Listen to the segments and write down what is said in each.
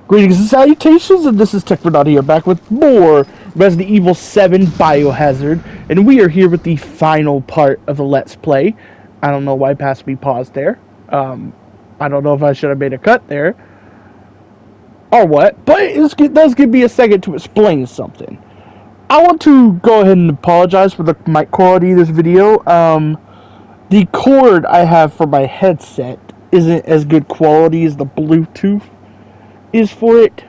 Greetings and salutations, and this is TechFernot here, back with more Resident Evil 7 Biohazard, and we are here with the final part of the Let's Play. I don't know why past me paused there. I don't know if I should have made a cut there, or what, but it does give me a second to explain something. I want to go ahead and apologize for the mic quality of this video. The cord I have for my headset isn't as good quality as the Bluetooth is for it.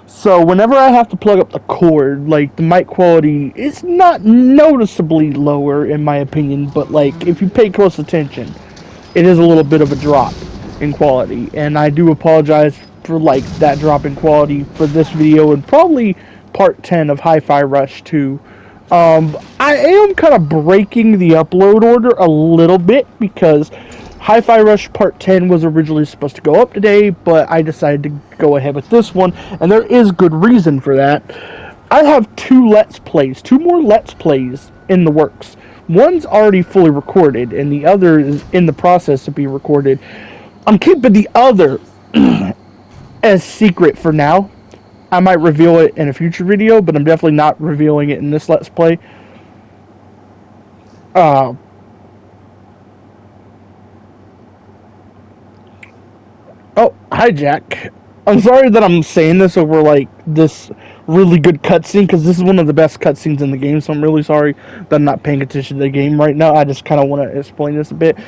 So whenever I have to plug up the cord, like, the mic quality is not noticeably lower in my opinion, but like, if you pay close attention, it is a little bit of a drop in quality, and I do apologize for like that drop in quality for this video and probably part 10 of Hi-Fi Rush 2. I am kind of breaking the upload order a little bit because Hi-Fi Rush Part 10 was originally supposed to go up today, but I decided to go ahead with this one, and there is good reason for that. I have two more Let's Plays in the works. One's already fully recorded, and the other is in the process of being recorded. I'm keeping the other as secret for now. I might reveal it in a future video, but I'm definitely not revealing it in this Let's Play. Oh, hi, Jack. I'm sorry that I'm saying this over, like, this really good cutscene, because this is one of the best cutscenes in the game, so I'm really sorry that I'm not paying attention to the game right now. I just kind of want to explain this a bit.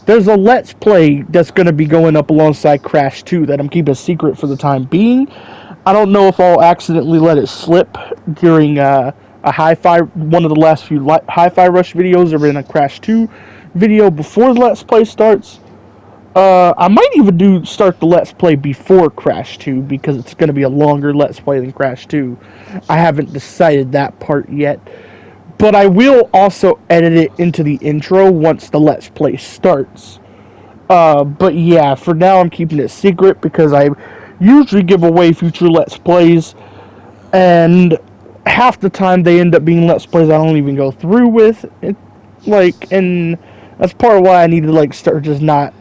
There's a Let's Play that's going to be going up alongside Crash 2 that I'm keeping a secret for the time being. I don't know if I'll accidentally let it slip during one of the last few Hi-Fi Rush videos, or in a Crash 2 video before the Let's Play starts. I might even start the Let's Play before Crash 2, because it's going to be a longer Let's Play than Crash 2. I haven't decided that part yet. But I will also edit it into the intro once the Let's Play starts. But yeah, for now I'm keeping it secret because I usually give away future Let's Plays, and half the time they end up being Let's Plays I don't even go through with. And that's part of why I need to, like, start just not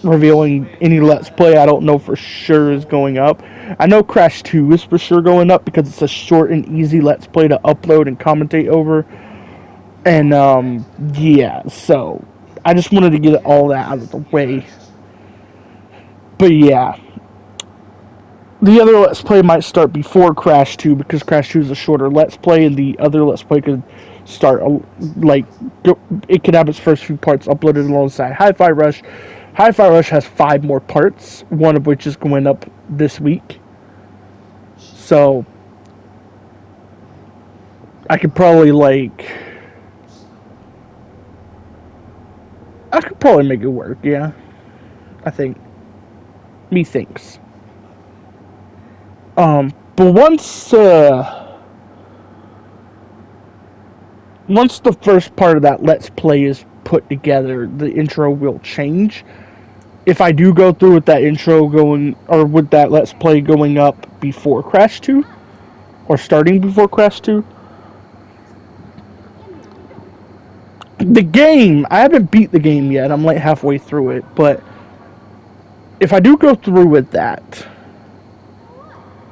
revealing any Let's Play I don't know for sure is going up. I know Crash 2 is for sure going up because it's a short and easy Let's Play to upload and commentate over. And yeah, so I just wanted to get all that out of the way. But yeah, the other Let's Play might start before Crash 2 because Crash 2 is a shorter Let's Play, and the other Let's Play could start, it could have its first few parts uploaded alongside Hi-Fi Rush. Hi-Fi Rush has 5 more parts, one of which is going up this week. So I could probably make it work, yeah. I think. Methinks. But once the first part of that Let's Play is put together, the intro will change. If I do go through with that intro with that Let's Play going up before Crash 2, or starting before Crash 2, the game, I haven't beat the game yet, I'm like halfway through it, but if I do go through with that,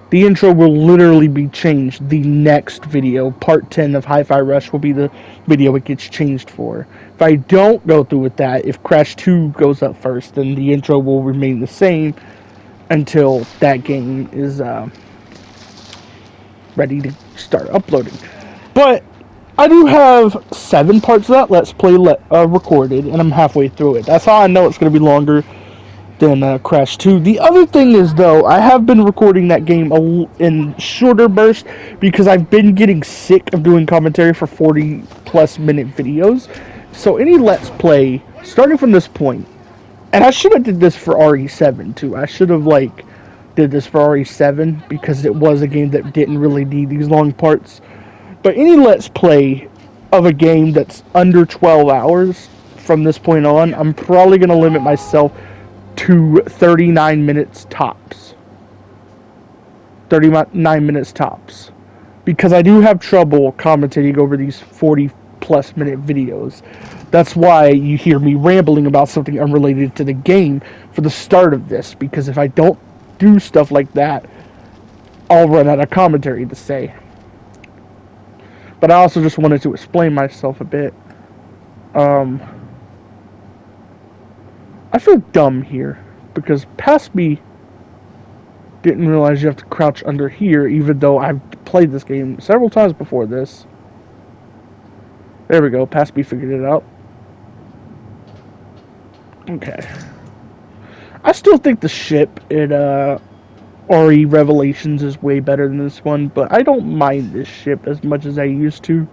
the intro will literally be changed. The next video, part 10 of Hi-Fi Rush, will be the video it gets changed for. If I don't go through with that, if Crash 2 goes up first, then the intro will remain the same until that game is ready to start uploading. But I do have 7 parts of that Let's Play recorded, and I'm halfway through it. That's how I know it's going to be longer than Crash 2. The other thing is, though, I have been recording that game in shorter bursts because I've been getting sick of doing commentary for 40-plus minute videos. So any Let's Play, starting from this point, and I should have did this for RE7, too. I should have, did this for RE7 because it was a game that didn't really need these long parts. But any Let's Play of a game that's under 12 hours from this point on, I'm probably going to limit myself to 39 minutes tops. 39 minutes tops. Because I do have trouble commentating over these 40-plus minute videos. That's why you hear me rambling about something unrelated to the game for the start of this. Because if I don't do stuff like that, I'll run out of commentary to say. But I also just wanted to explain myself a bit. Um, I feel dumb here because past me didn't realize you have to crouch under here, even though I've played this game several times before this. There we go. Past me figured it out. Okay. I still think the ship in RE Revelations is way better than this one, but I don't mind this ship as much as I used to.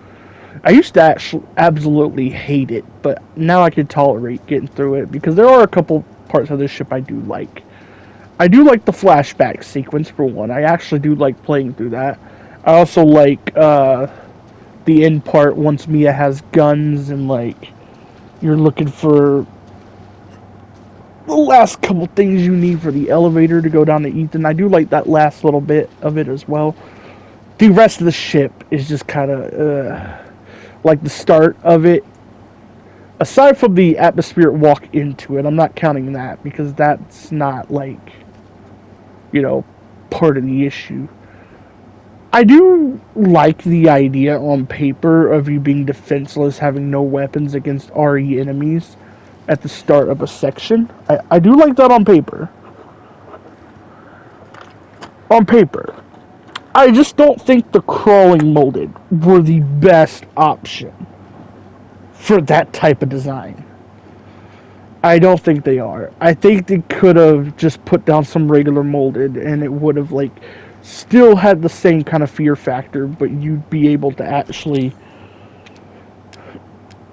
I used to actually absolutely hate it, but now I can tolerate getting through it because there are a couple parts of this ship I do like. I do like the flashback sequence for one. I actually do like playing through that. I also like the end part once Mia has guns and like you're looking for the last couple things you need for the elevator to go down to Ethan. I do like that last little bit of it as well. The rest of the ship is just kind of like the start of it. Aside from the atmospheric walk into it, I'm not counting that because that's not like, you know, part of the issue. I do like the idea on paper of you being defenseless, having no weapons against RE enemies at the start of a section. I do like that on paper. On paper. I just don't think the crawling molded were the best option for that type of design. I don't think they are. I think they could have just put down some regular molded and it would have like still had the same kind of fear factor, but you'd be able to actually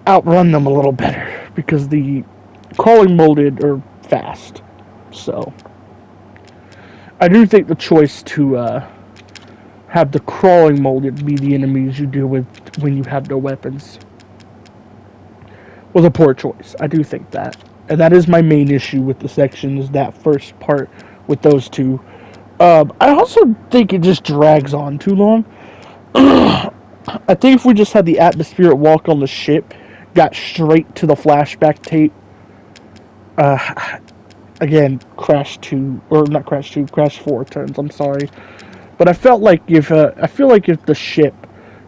outrun them a little better because the crawling molded are fast. So I do think the choice to have the crawling molded be the enemies you deal with when you have no weapons was a poor choice. I do think that. And that is my main issue with the section, is that first part with those two. I also think it just drags on too long. I think if we just had the atmospheric walk on the ship, got straight to the flashback tape, again, Crash 2, or not Crash 2, Crash 4 turns, I'm sorry. But I feel like if the ship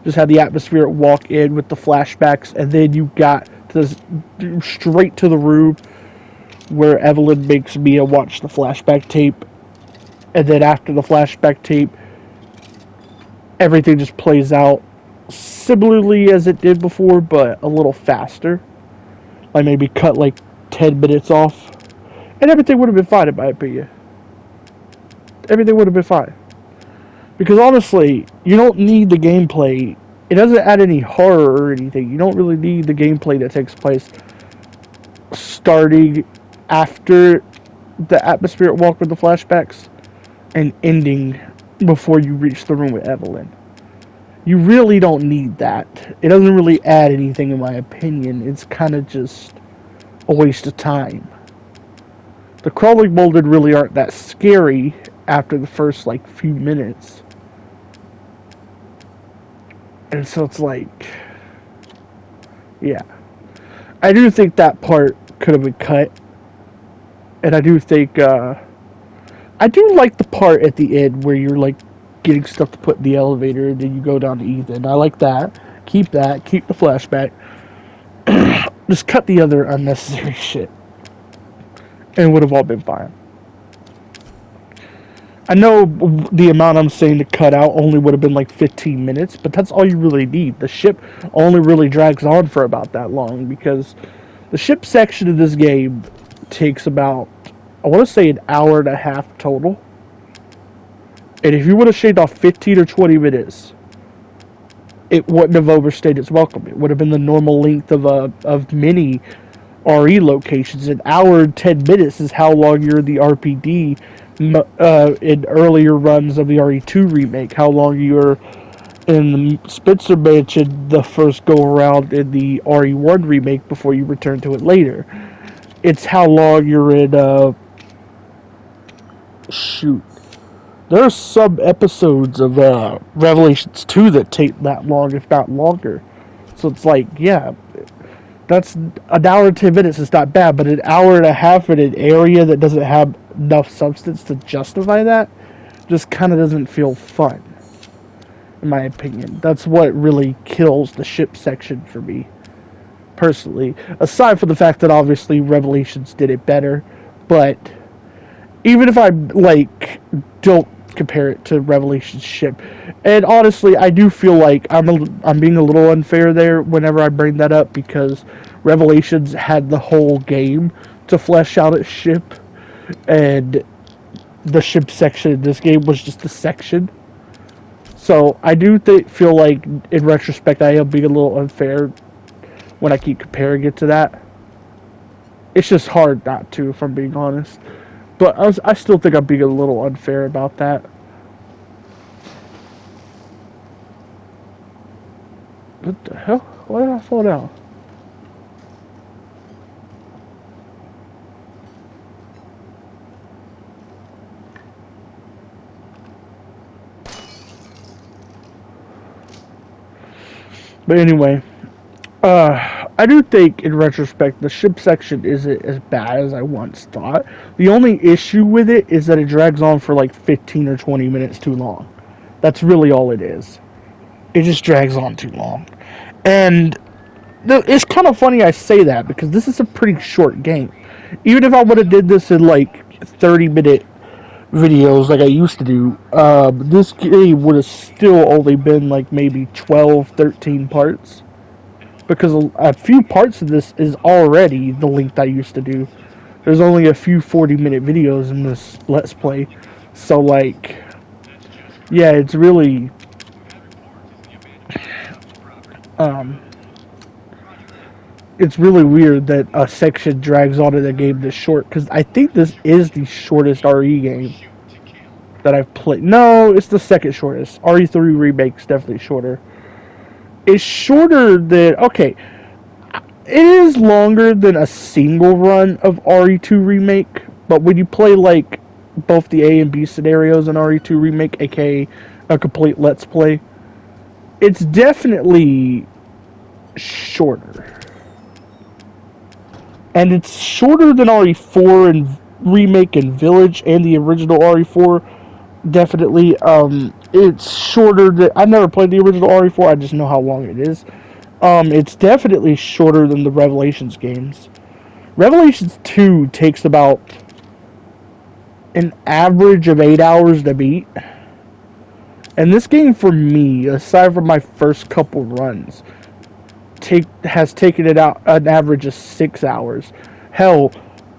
just had the atmospheric walk in with the flashbacks, and then you got to straight to the room where Evelyn makes Mia watch the flashback tape, and then after the flashback tape, everything just plays out similarly as it did before, but a little faster. Like maybe cut like 10 minutes off, and everything would have been fine in my opinion. Everything would have been fine. Because honestly, you don't need the gameplay. It doesn't add any horror or anything. You don't really need the gameplay that takes place starting after the atmospheric walk with the flashbacks and ending before you reach the room with Evelyn. You really don't need that. It doesn't really add anything in my opinion. It's kind of just a waste of time. The crawling molded really aren't that scary after the first like few minutes. And so it's like, yeah. I do think that part could have been cut. And I do think, I do like the part at the end where you're like getting stuff to put in the elevator and then you go down to Ethan. I like that. Keep that. Keep the flashback. Just cut the other unnecessary shit. And it would have all been fine. I know the amount I'm saying to cut out only would have been like 15 minutes, but that's all you really need. The ship only really drags on for about that long because the ship section of this game takes about, I want to say, an hour and a half total. And if you would have shaved off 15 or 20 minutes, it wouldn't have overstayed its welcome. It would have been the normal length of many RE locations. An hour and 10 minutes is how long you're in the RPD in earlier runs of the RE2 remake. How long you're in the Spencer Mansion the first go around in the RE1 remake before you return to it later. It's how long you're in shoot. There are some episodes of Revelations 2 that take that long, if not longer. So it's like, yeah, that's an hour and 10 minutes is not bad, but an hour and a half in an area that doesn't have enough substance to justify that just kind of doesn't feel fun, in my opinion. That's what really kills the ship section for me, personally. Aside from the fact that obviously Revelations did it better, but even if I like don't compare it to Revelations ship, and honestly, I do feel like I'm being a little unfair there whenever I bring that up because Revelations had the whole game to flesh out its ship, and the ship section in this game was just a section. So I do feel like, in retrospect, I am being a little unfair when I keep comparing it to that. It's just hard not to, if I'm being honest. But I still think I'm being a little unfair about that. What the hell? Why did I fall down? But anyway, I do think, in retrospect, the ship section isn't as bad as I once thought. The only issue with it is that it drags on for like 15 or 20 minutes too long. That's really all it is. It just drags on too long. And it's kind of funny I say that because this is a pretty short game. Even if I would have did this in like 30-minute videos like I used to do, this game would have still only been like maybe 12, 13 parts. Because a few parts of this is already the length I used to do. There's only a few 40-minute videos in this Let's Play. So, like, yeah, it's really, it's really weird that a section drags on in a game this short. Because I think this is the shortest RE game that I've played. No, it's the second shortest. RE3 Remake's definitely shorter. It's shorter than, okay, it is longer than a single run of RE2 Remake, but when you play like both the A and B scenarios in RE2 Remake, aka a complete Let's Play, it's definitely shorter. And it's shorter than RE4 and Remake and Village and the original RE4. Definitely. It's shorter than, I've never played the original RE4, I just know how long it is. It's definitely shorter than the Revelations games. Revelations 2 takes about an average of 8 hours to beat. And this game, for me, aside from my first couple runs, has taken it out an average of 6 hours. Hell,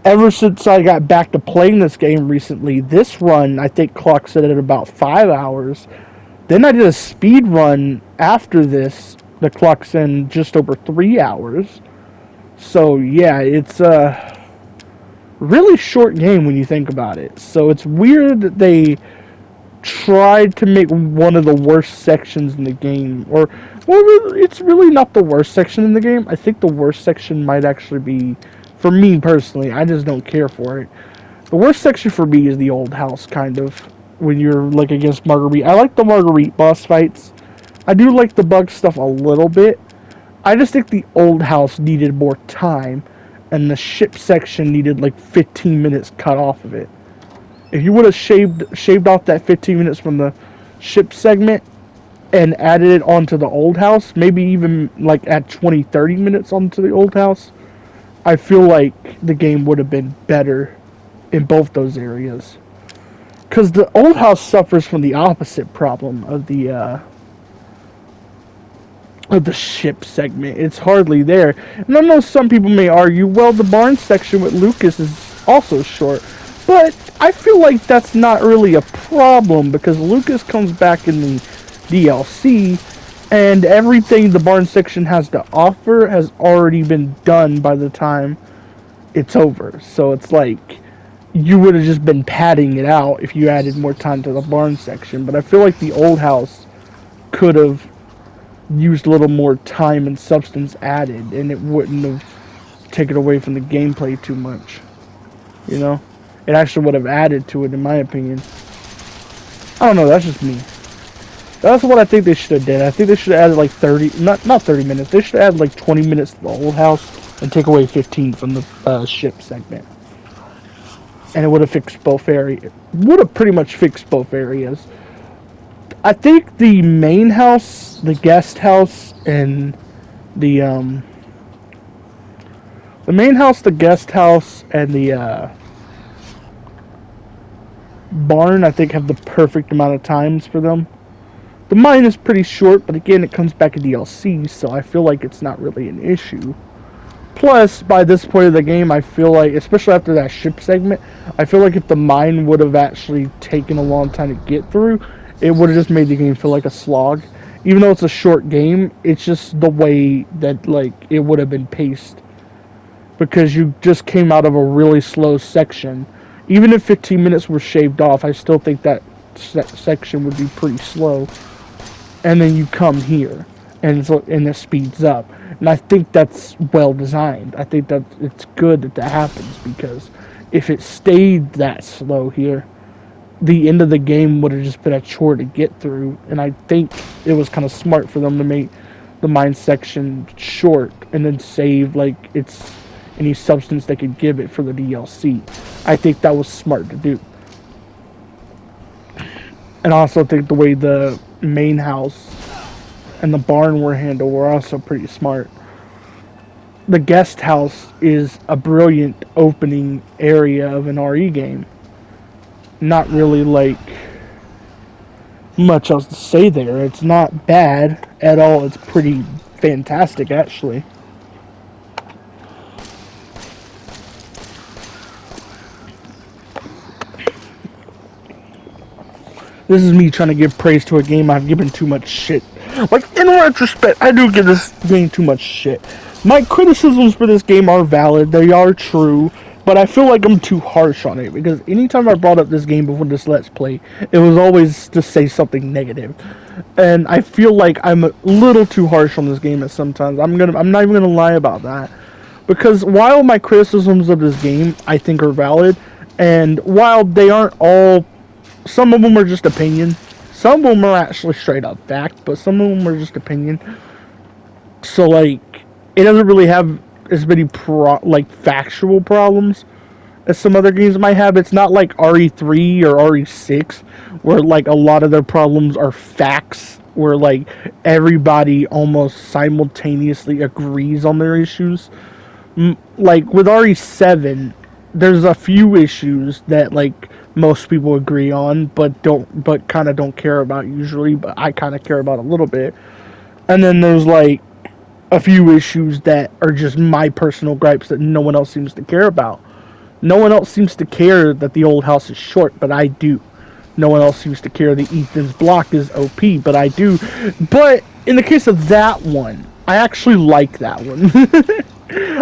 ever since I got back to playing this game recently, this run, I think, clocks it at about 5 hours. Then I did a speed run after this that clocks in just over 3 hours. So, yeah, it's a really short game when you think about it. So it's weird that they tried to make one of the worst sections in the game. Well, it's really not the worst section in the game. I think the worst section might actually be, for me personally, I just don't care for it. The worst section for me is the old house, kind of, when you're like against Marguerite. I like the Marguerite boss fights. I do like the bug stuff a little bit. I just think the old house needed more time, and the ship section needed like 15 minutes cut off of it. If you would have shaved off that 15 minutes from the ship segment and added it onto the old house, maybe even like at 20-30 minutes onto the old house, I feel like the game would have been better in both those areas. Because the old house suffers from the opposite problem of the ship segment. It's hardly there. And I know some people may argue, well, the barn section with Lucas is also short. But I feel like that's not really a problem because Lucas comes back in the DLC and everything the barn section has to offer has already been done by the time it's over. So it's like you would have just been padding it out if you added more time to the barn section. But I feel like the old house could have used a little more time and substance added, and it wouldn't have taken away from the gameplay too much. You know? It actually would have added to it, in my opinion. I don't know, that's just me. That's what I think they should have did. I think they should have added like 30, not 30 minutes. They should have added like 20 minutes to the old house and take away 15 from the ship segment. and it would have fixed both areas. Would have pretty much fixed both areas. I think the main house, the guest house, and the the main house, the guest house, and the barn, I think, have the perfect amount of times for them. The mine is pretty short, but again, it comes back in DLC, so I feel like it's not really an issue. Plus, by this point of the game, I feel like, especially after that ship segment, I feel like if the mine would have actually taken a long time to get through, it would have just made the game feel like a slog. Even though it's a short game, it's just the way that, like, it would have been paced. Because you just came out of a really slow section. Even if 15 minutes were shaved off, I still think that section would be pretty slow. And then you come here, and it speeds up. And I think that's well designed. I think that it's good that that happens, because if it stayed that slow here, the end of the game would have just been a chore to get through. And I think it was kind of smart for them to make the mine section short and then save like any substance they could give it for the DLC. I think that was smart to do. And I also think the way the main house and the barn were handled were also pretty smart. The guest house is a brilliant opening area of an RE game. Not really like much else to say there. It's not bad at all. It's pretty fantastic, actually. This is me trying to give praise to a game I've given too much shit. Like, in retrospect, I do give this game too much shit. My criticisms for this game are valid, they are true, but I feel like I'm too harsh on it, because anytime I brought up this game before this Let's Play, it was always to say something negative. And I feel like I'm a little too harsh on this game at sometimes. I'm not even gonna lie about that. Because while my criticisms of this game, I think, are valid, and while they aren't all, some of them are just opinion. Some of them are actually straight up fact, but some of them are just opinion. So, like, it doesn't really have as many, factual problems as some other games might have. It's not like RE3 or RE6, where, like, a lot of their problems are facts, where, like, everybody almost simultaneously agrees on their issues. Like, with RE7, there's a few issues that, like, most people agree on, but kind of don't care about usually, but I kind of care about a little bit. And then there's, like, a few issues that are just my personal gripes that no one else seems to care about. No one else seems to care that the old house is short, but I do. No one else seems to care that Ethan's block is OP, but I do. But in the case of that one, I actually like that one.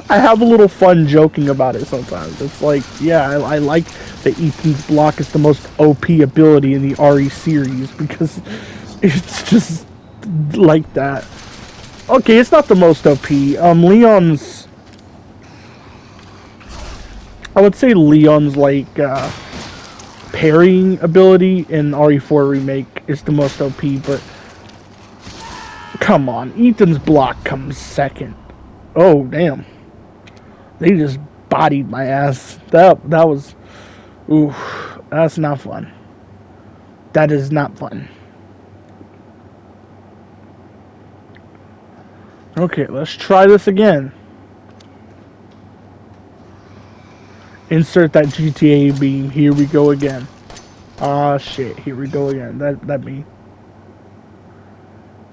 I have a little fun joking about it sometimes. It's like, yeah, I like that Ethan's block is the most OP ability in the RE series, because it's just like that. Okay, it's not the most OP. Leon's... I would say Leon's, like, parrying ability in RE4 Remake is the most OP, but... Come on, Ethan's block comes second. Oh, damn. They just bodied my ass. That was... Ooh, that's not fun. That is not fun. Okay, let's try this again. Insert that GTA beam. Here we go again. Ah, shit. Here we go again. That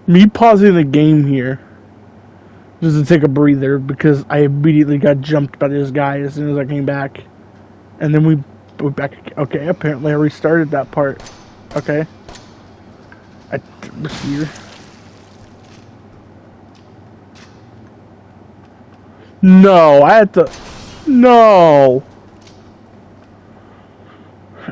me pausing the game here just to take a breather, because I immediately got jumped by this guy as soon as I came back. And then we back. Okay, apparently I restarted that part. Okay. I was here. No, I had to... No!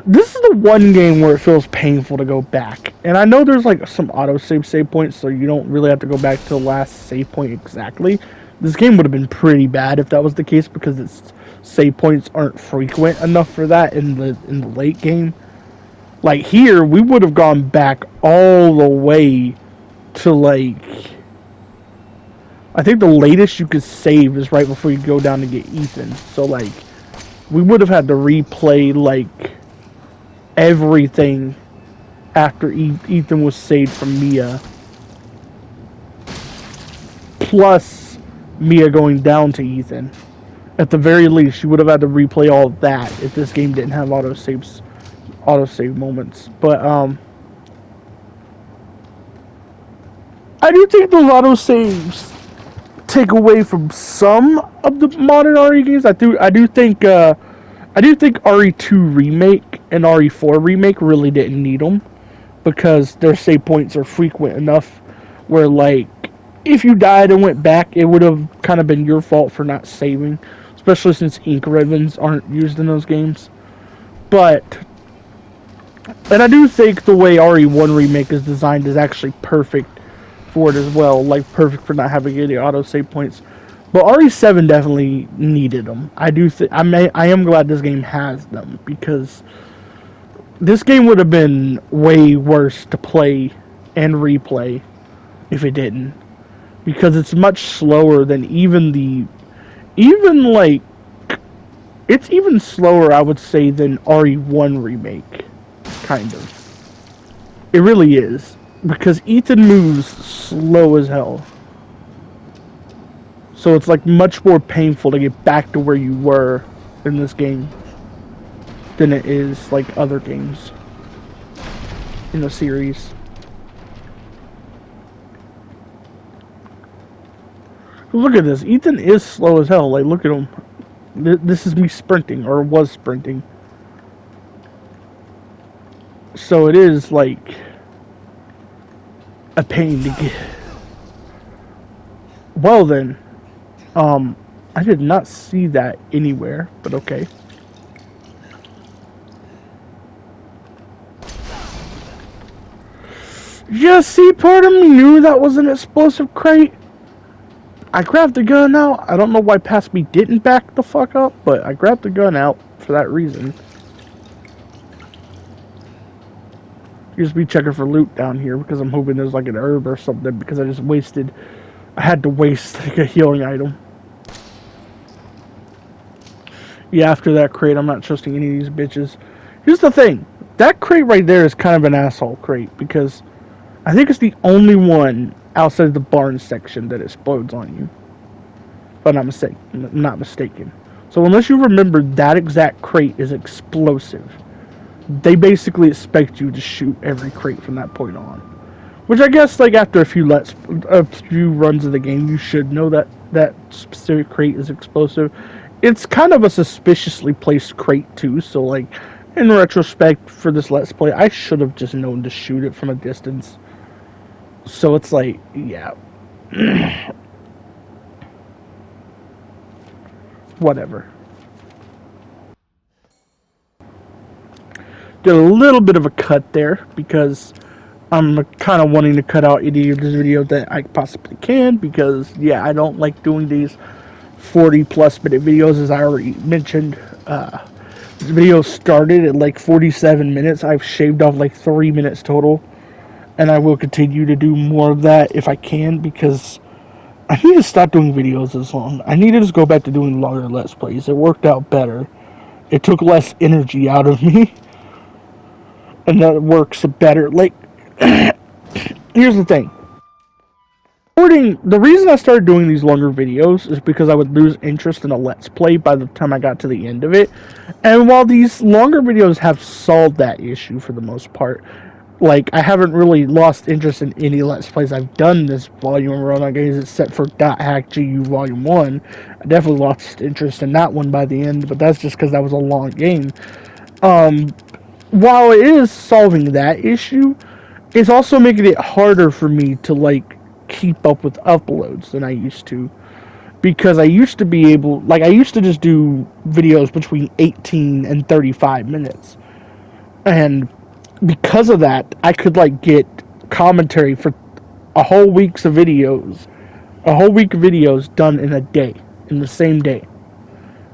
This is the one game where it feels painful to go back. And I know there's like some autosave save points, so you don't really have to go back to the last save point exactly. This game would have been pretty bad if that was the case, because its save points aren't frequent enough for that in the late game. Like here, we would have gone back all the way to, like... I think the latest you could save is right before you go down to get Ethan. So, like, we would have had to replay like everything after Ethan was saved from Mia, plus Mia going down to Ethan. At the very least, you would have had to replay all of that if this game didn't have autosave moments. But I do think those autosaves take away from some of the modern RE games. I do think RE2 remake and RE4 remake really didn't need them, because their save points are frequent enough where, like, if you died and went back, it would have kind of been your fault for not saving, especially since ink ribbons aren't used in those games. But, and I do think the way RE1 remake is designed is actually perfect for it as well, like perfect for not having any auto save points. But RE7 definitely needed them. I am glad this game has them, because this game would have been way worse to play and replay if it didn't, because it's much slower than it's even slower, I would say, than RE1 remake, kind of. It really is, because Ethan moves slow as hell. So it's like much more painful to get back to where you were in this game than it is like other games in the series. Look at this. Ethan is slow as hell. Like, look at him. This is me sprinting, or was sprinting. So it is like a pain to get. Well then, I did not see that anywhere, but okay. Yeah, see, part of me knew that was an explosive crate. I grabbed the gun out. I don't know why past me didn't back the fuck up, but I grabbed the gun out for that reason. Just be checking for loot down here, because I'm hoping there's like an herb or something, because I had to waste like a healing item. Yeah, after that crate, I'm not trusting any of these bitches. Here's the thing. That crate right there is kind of an asshole crate, because I think it's the only one outside the barn section that explodes on you. If I'm not mistaken. So unless you remember, that exact crate is explosive. They basically expect you to shoot every crate from that point on. Which I guess, like, after a few runs of the game, you should know that that specific crate is explosive. It's kind of a suspiciously placed crate too, so like, in retrospect for this Let's Play, I should have just known to shoot it from a distance. So it's like, yeah. Whatever. Did a little bit of a cut there, because I'm kind of wanting to cut out any of this video that I possibly can, because, yeah, I don't like doing these 40 plus minute videos, as I already mentioned. This video started at like 47 minutes. I've shaved off like 3 minutes total, and I will continue to do more of that if I can, because I need to stop doing videos this long. I need to just go back to doing longer Let's Plays. It worked out better. It took less energy out of me, and that works better. Like, here's the thing. The reason I started doing these longer videos is because I would lose interest in a Let's Play by the time I got to the end of it. And while these longer videos have solved that issue for the most part, like, I haven't really lost interest in any Let's Plays I've done this volume run on games except for .hack GU Volume 1. I definitely lost interest in that one by the end, but that's just because that was a long game. While it is solving that issue, it's also making it harder for me to, like, keep up with uploads than I used to, because I used to be able, like, I used to just do videos between 18 and 35 minutes, and because of that, I could, like, get commentary for a whole week of videos done in a day, in the same day.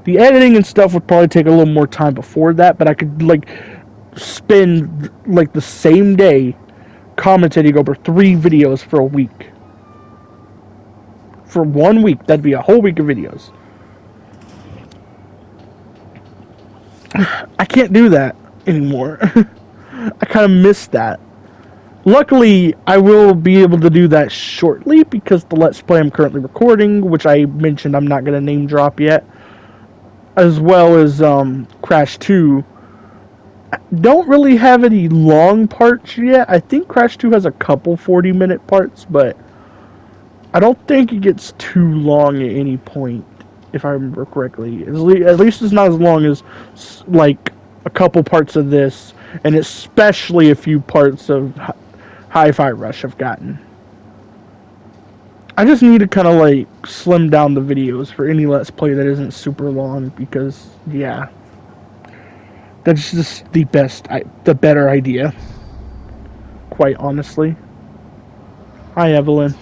The editing and stuff would probably take a little more time before that, but I could, like, spend, like, the same day commentating over 3 videos for a week. For 1 week, that'd be a whole week of videos. I can't do that anymore. I kind of missed that. Luckily, I will be able to do that shortly because the Let's Play I'm currently recording, which I mentioned I'm not going to name drop yet, as well as Crash 2, don't really have any long parts yet. I think Crash 2 has a couple 40-minute parts, but I don't think it gets too long at any point, if I remember correctly. At least it's not as long as, like, a couple parts of this, and especially a few parts of Hi-Fi Rush have gotten. I just need to kind of, like, slim down the videos for any Let's Play that isn't super long, because, yeah, that's just the better idea, quite honestly. Hi, Evelyn.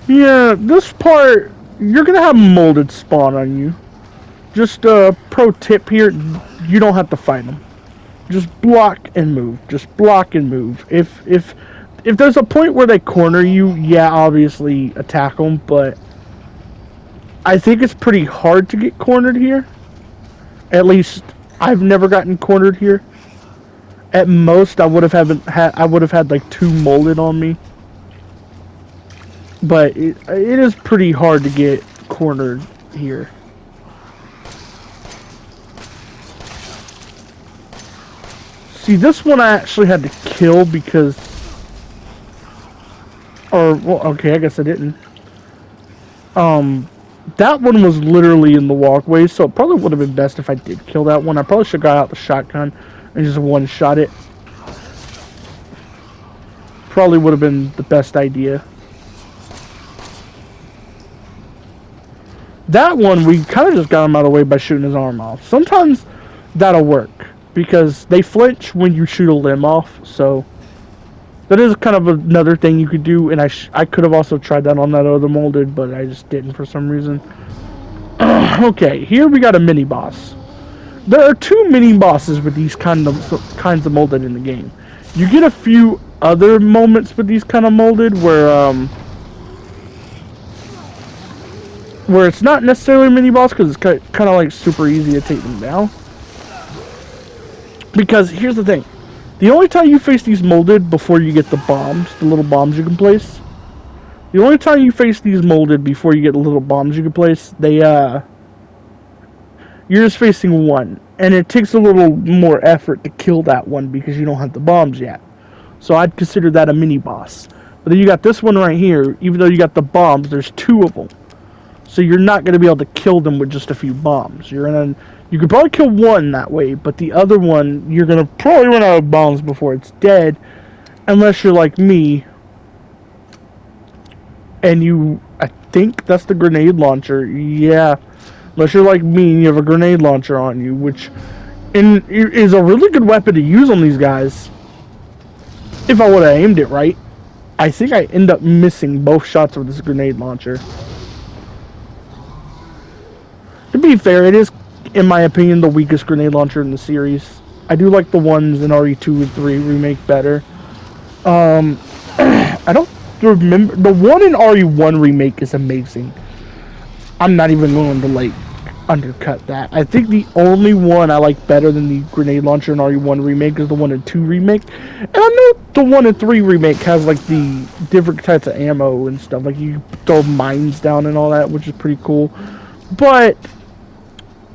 Yeah, this part, you're gonna have molded spawn on you. Just a pro tip here, you don't have to fight them. Just block and move. Just block and move. If there's a point where they corner you, yeah, obviously attack them, but I think it's pretty hard to get cornered here. At least I've never gotten cornered here. At most, I would have had like 2 molded on me. But it is pretty hard to get cornered here. See, this one I actually had to kill because... Or, well, okay, I guess I didn't. That one was literally in the walkway, so it probably would have been best if I did kill that one. I probably should have got out the shotgun and just one-shot it. Probably would have been the best idea. That one, we kind of just got him out of the way by shooting his arm off. Sometimes that'll work, because they flinch when you shoot a limb off, so... That is kind of another thing you could do, and I could have also tried that on that other molded, but I just didn't for some reason. Okay, here we got a mini-boss. There are 2 mini-bosses with these kinds of molded in the game. You get a few other moments with these kind of molded where it's not necessarily a mini-boss, because it's kind of like super easy to take them down. Because here's the thing. The only time you face these molded before you get the bombs, the little bombs you can place, the only time you face these molded before you get the little bombs you can place, you're just facing one. And it takes a little more effort to kill that one because you don't have the bombs yet. So I'd consider that a mini-boss. But then you got this one right here, even though you got the bombs, there's 2 of them. So you're not going to be able to kill them with just a few bombs. You could probably kill one that way, but the other one, you're going to probably run out of bombs before it's dead. Unless you're like me. And I think that's the grenade launcher. Yeah. Unless you're like me and you have a grenade launcher on you, which is a really good weapon to use on these guys. If I would have aimed it right. I think I end up missing both shots with this grenade launcher. To be fair, it is, in my opinion, the weakest grenade launcher in the series. I do like the ones in RE2 and 3 remake better. I don't remember. The one in RE1 remake is amazing. I'm not even going to, like, undercut that. I think the only one I like better than the grenade launcher in RE1 remake is the one in 2 remake. And I know the one in 3 remake has, like, the different types of ammo and stuff. Like, you throw mines down and all that, which is pretty cool. But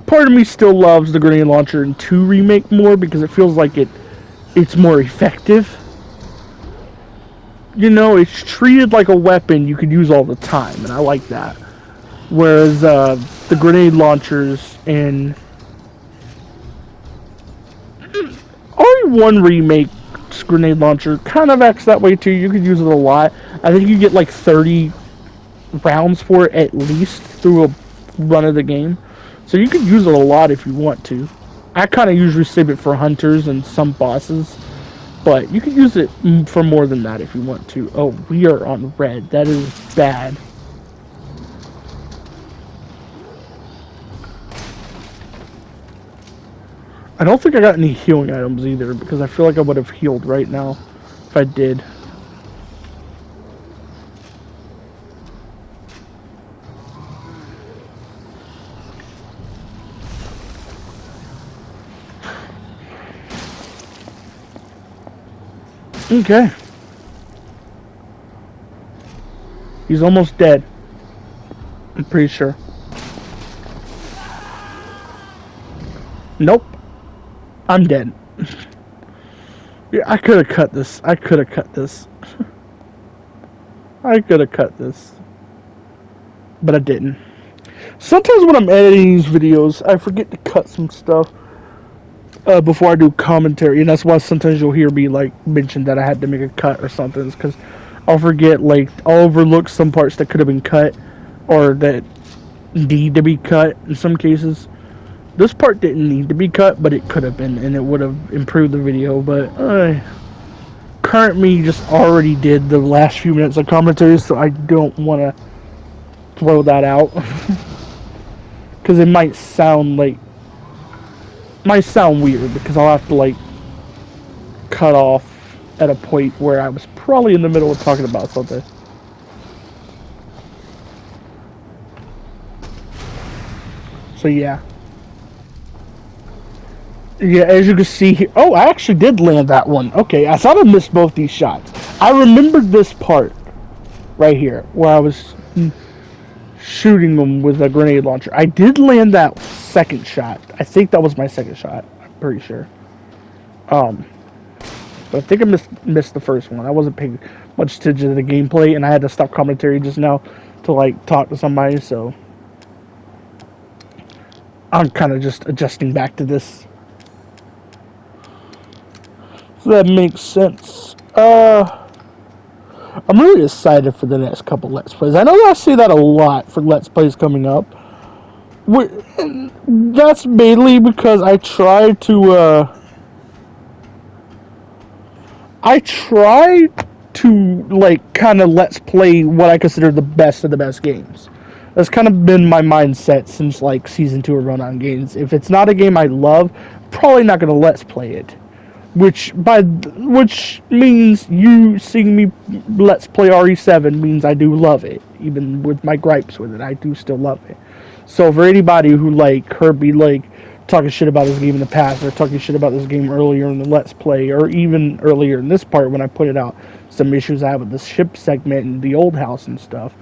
part of me still loves the grenade launcher in 2 remake more because it feels like it's more effective. You know, it's treated like a weapon you could use all the time, and I like that. Whereas the grenade launchers in RE1 remake's grenade launcher kind of acts that way too. You could use it a lot. I think you get like 30 rounds for it at least through a run of the game. So you could use it a lot if you want to. I kind of usually save it for hunters and some bosses. But you could use it for more than that if you want to. Oh, we are on red. That is bad. I don't think I got any healing items either, because I feel like I would have healed right now if I did. Okay. He's almost dead. I'm pretty sure. Nope. I'm dead. Yeah, I could have cut this. I could have cut this. I could have cut this. But I didn't. Sometimes when I'm editing these videos, I forget to cut some stuff before I do commentary, and that's why sometimes you'll hear me like mention that I had to make a cut or something. It's because I'll forget, like I'll overlook some parts that could have been cut or that need to be cut in some cases. This part didn't need to be cut, but it could have been, and it would have improved the video. But current me just already did the last few minutes of commentary, so I don't want to throw that out because it might sound weird because I'll have to like cut off at a point where I was probably in the middle of talking about something. So yeah. Yeah, as you can see here. Oh, I actually did land that one. Okay, I thought I missed both these shots. I remembered this part right here where I was shooting them with a grenade launcher. I did land that second shot. I think that was my second shot. I'm pretty sure. But I think I missed the first one. I wasn't paying much attention to the gameplay, and I had to stop commentary just now to like talk to somebody. So I'm kind of just adjusting back to this. So that makes sense. I'm really excited for the next couple Let's Plays. I know I say that a lot for Let's Plays coming up. That's mainly because I try to like kind of Let's Play what I consider the best of the best games. That's kind of been my mindset since like Season 2 of Run-On Games. If it's not a game I love, probably not going to Let's Play it. Which means you seeing me Let's Play RE7 means I do love it. Even with my gripes with it, I do still love it. So for anybody who like heard me like talking shit about this game in the past, or talking shit about this game earlier in the Let's Play, or even earlier in this part when I put it out, some issues I have with the ship segment and the old house and stuff.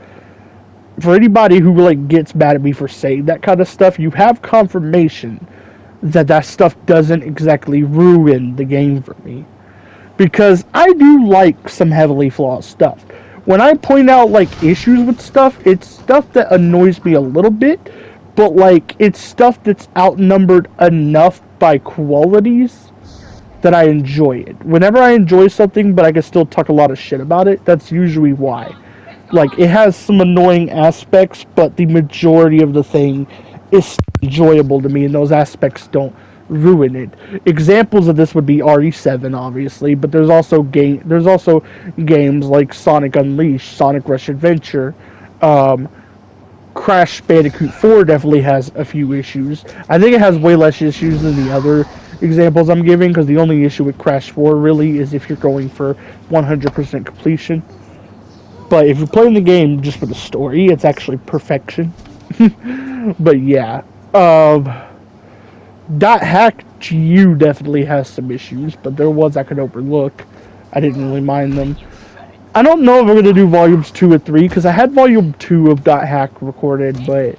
For anybody who like gets mad at me for saying that kind of stuff, you have confirmation that stuff doesn't exactly ruin the game for me. Because I do like some heavily flawed stuff. When I point out like issues with stuff, it's stuff that annoys me a little bit, but like it's stuff that's outnumbered enough by qualities that I enjoy it. Whenever I enjoy something but I can still talk a lot of shit about it, that's usually why. Like it has some annoying aspects, but the majority of the thing is enjoyable to me, and those aspects don't ruin it. Examples of this would be RE7, obviously, but there's also games like Sonic Unleashed, Sonic Rush Adventure, Crash Bandicoot 4 definitely has a few issues. I think it has way less issues than the other examples I'm giving, because the only issue with Crash 4 really is if you're going for 100% completion. But if you're playing the game just for the story, it's actually perfection. But yeah, .hack GU definitely has some issues, but there ones I could overlook. I didn't really mind them. I don't know if we're gonna do volumes 2 or 3, because I had volume 2 of .hack recorded, but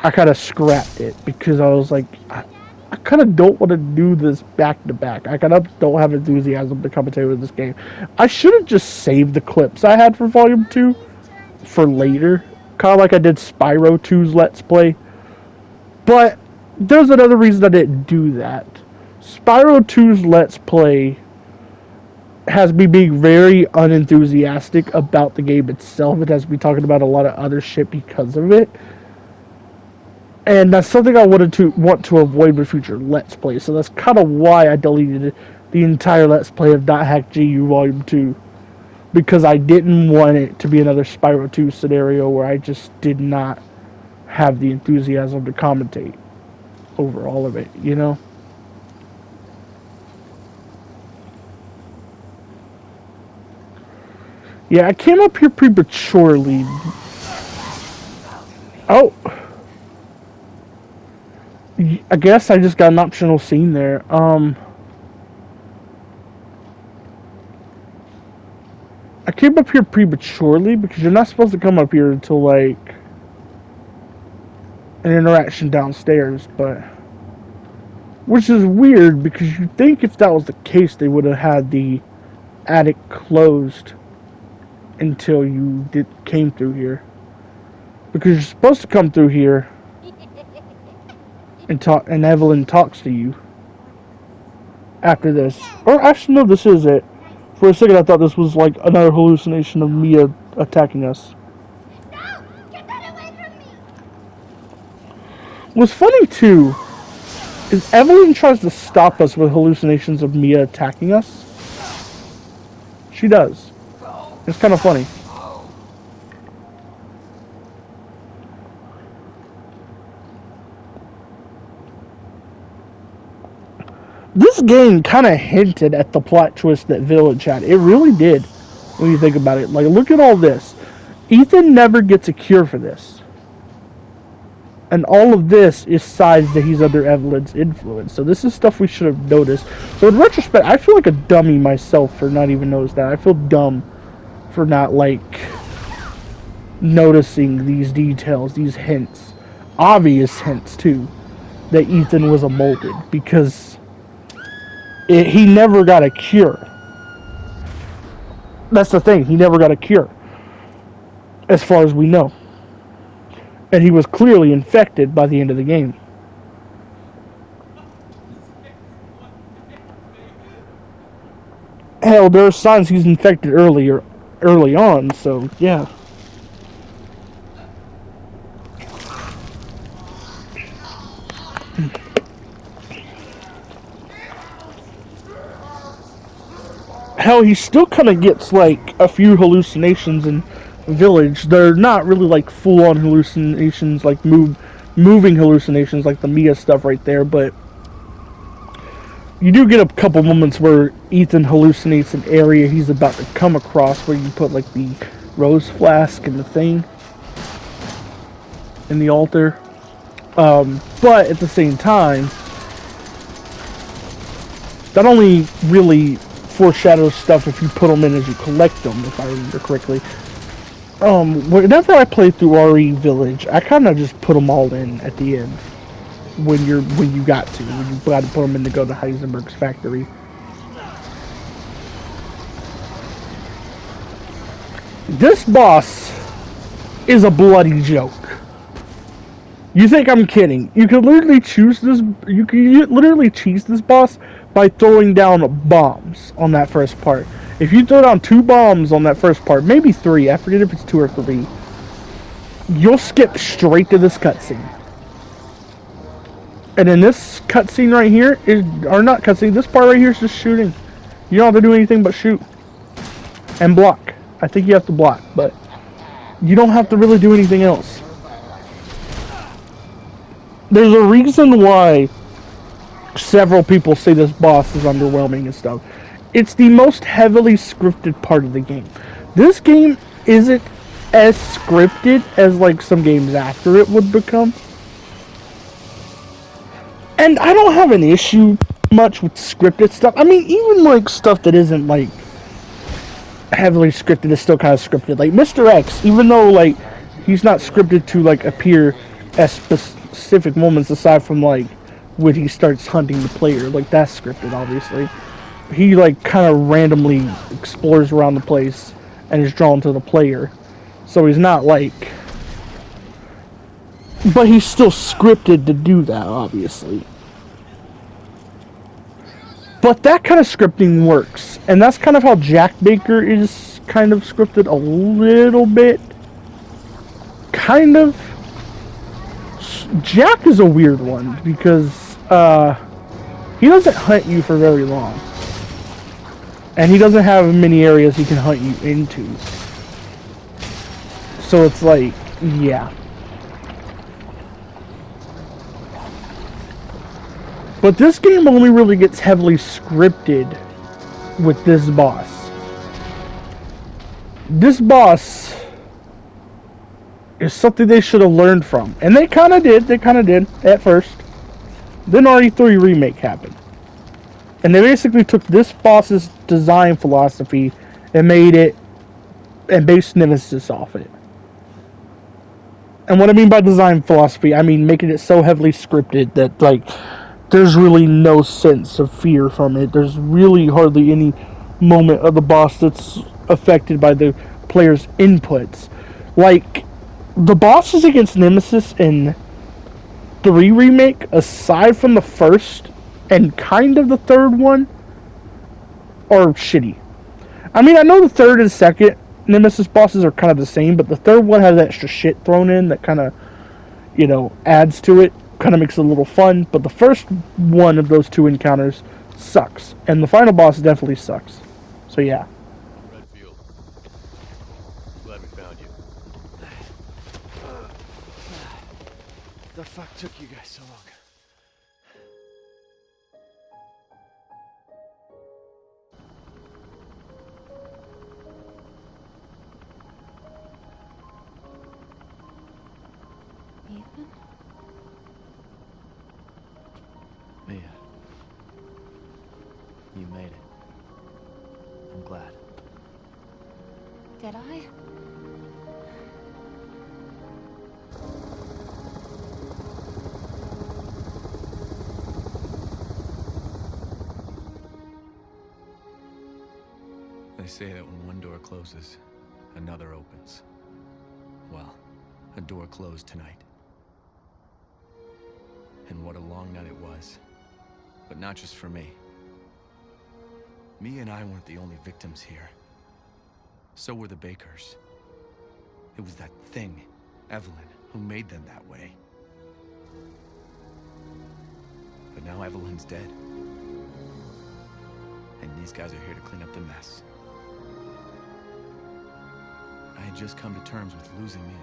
I kind of scrapped it because I was like, I kind of don't want to do this back to back. I kind of don't have enthusiasm to commentate with this game. I should have just saved the clips I had for volume 2 for later, kind of like I did Spyro 2's Let's Play. But there's another reason I didn't do that. Spyro 2's Let's Play has me being very unenthusiastic about the game itself. It has me talking about a lot of other shit because of it. And that's something I want to avoid with future Let's Plays. So that's kind of why I deleted the entire Let's Play of .hack GU Volume 2. Because I didn't want it to be another Spyro 2 scenario where I just did not have the enthusiasm to commentate over all of it, you know? Yeah, I came up here prematurely. Oh! I guess I just got an optional scene there. I came up here prematurely because you're not supposed to come up here until like an interaction downstairs, but which is weird because you think if that was the case they would have had the attic closed until you came through here, because you're supposed to come through here and talk, and Evelyn talks to you after this. Or actually, no, this is it. For a second, I thought this was like another hallucination of Mia attacking us. No! Get that away from me! What's funny too is Evelyn tries to stop us with hallucinations of Mia attacking us. She does. It's kind of funny. This game kind of hinted at the plot twist that Village had. It really did, when you think about it. Like, look at all this. Ethan never gets a cure for this. And all of this is signs that he's under Evelyn's influence. So this is stuff we should have noticed. So in retrospect, I feel like a dummy myself for not even noticing that. I feel dumb for not, like, noticing these details, these hints. Obvious hints, too, that Ethan was a molded. Because he never got a cure. That's the thing. He never got a cure. As far as we know. And he was clearly infected by the end of the game. Hell, there are signs he's infected early on, so yeah. Hell, he still kind of gets like a few hallucinations in Village. They're not really like full-on hallucinations, like moving hallucinations like the Mia stuff right there, but you do get a couple moments where Ethan hallucinates an area he's about to come across, where you put like the rose flask and the thing in the altar. But at the same time, that only really foreshadows stuff if you put them in as you collect them, if I remember correctly. Whenever I play through RE Village, I kind of just put them all in at the end. When you got to put them in to go to Heisenberg's factory. This boss is a bloody joke. You think I'm kidding? You can literally choose this. You can literally cheese this boss by throwing down bombs on that first part. If you throw down 2 bombs on that first part, maybe 3, I forget if it's 2 or 3, you'll skip straight to this cutscene. And in this cutscene right here, or not cutscene, this part right here is just shooting. You don't have to do anything but shoot. And block. I think you have to block, but you don't have to really do anything else. There's a reason why several people say this boss is underwhelming and stuff. It's the most heavily scripted part of the game. This game isn't as scripted as like some games after it would become. And I don't have an issue much with scripted stuff. I mean, even like stuff that isn't like heavily scripted is still kind of scripted. Like Mr. X, even though like he's not scripted to like appear at specific moments aside from like when he starts hunting the player, like that's scripted obviously. He like kind of randomly explores around the place and is drawn to the player. So he's not like, but he's still scripted to do that, obviously. But that kind of scripting works. And that's kind of how Jack Baker is kind of scripted a little bit. Kind of. Jack is a weird one because he doesn't hunt you for very long. And he doesn't have many areas he can hunt you into. So it's like, yeah. But this game only really gets heavily scripted with this boss. This boss is something they should have learned from. And they kind of did. They kind of did at first. Then RE3 Remake happened. And they basically took this boss's design philosophy and made it and base Nemesis off it. And what I mean by design philosophy, I mean making it so heavily scripted that like there's really no sense of fear from it. There's really hardly any moment of the boss that's affected by the player's inputs. Like the bosses against Nemesis in 3 remake, aside from the first and kind of the third one, are shitty. I mean, I know the third and second Nemesis bosses are kind of the same, but the third one has extra shit thrown in that kind of, adds to it, kind of makes it a little fun. But the first one of those 2 encounters sucks, and the final boss definitely sucks. So yeah. Redfield. Glad we found you. The fuck took you guys so long? Ethan? Mia. You made it. I'm glad. Did I? They say that when one door closes, another opens. Well, a door closed tonight. And what a long night it was. But not just for me. Mia and I weren't the only victims here. So were the Bakers. It was that thing, Evelyn, who made them that way. But now Evelyn's dead. And these guys are here to clean up the mess. I had just come to terms with losing Mia.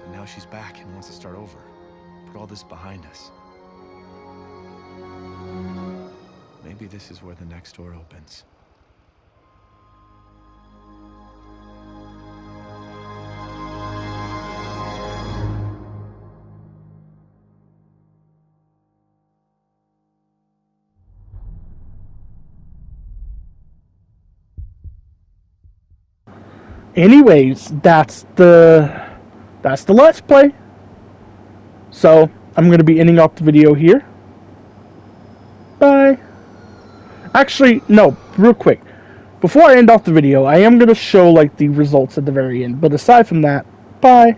But now she's back and wants to start over. Put all this behind us. Maybe this is where the next door opens. Anyways, that's the Let's Play. So I'm gonna be ending off the video here. Bye. Actually, no, real quick. Before I end off the video, I am gonna show like the results at the very end. But aside from that, bye.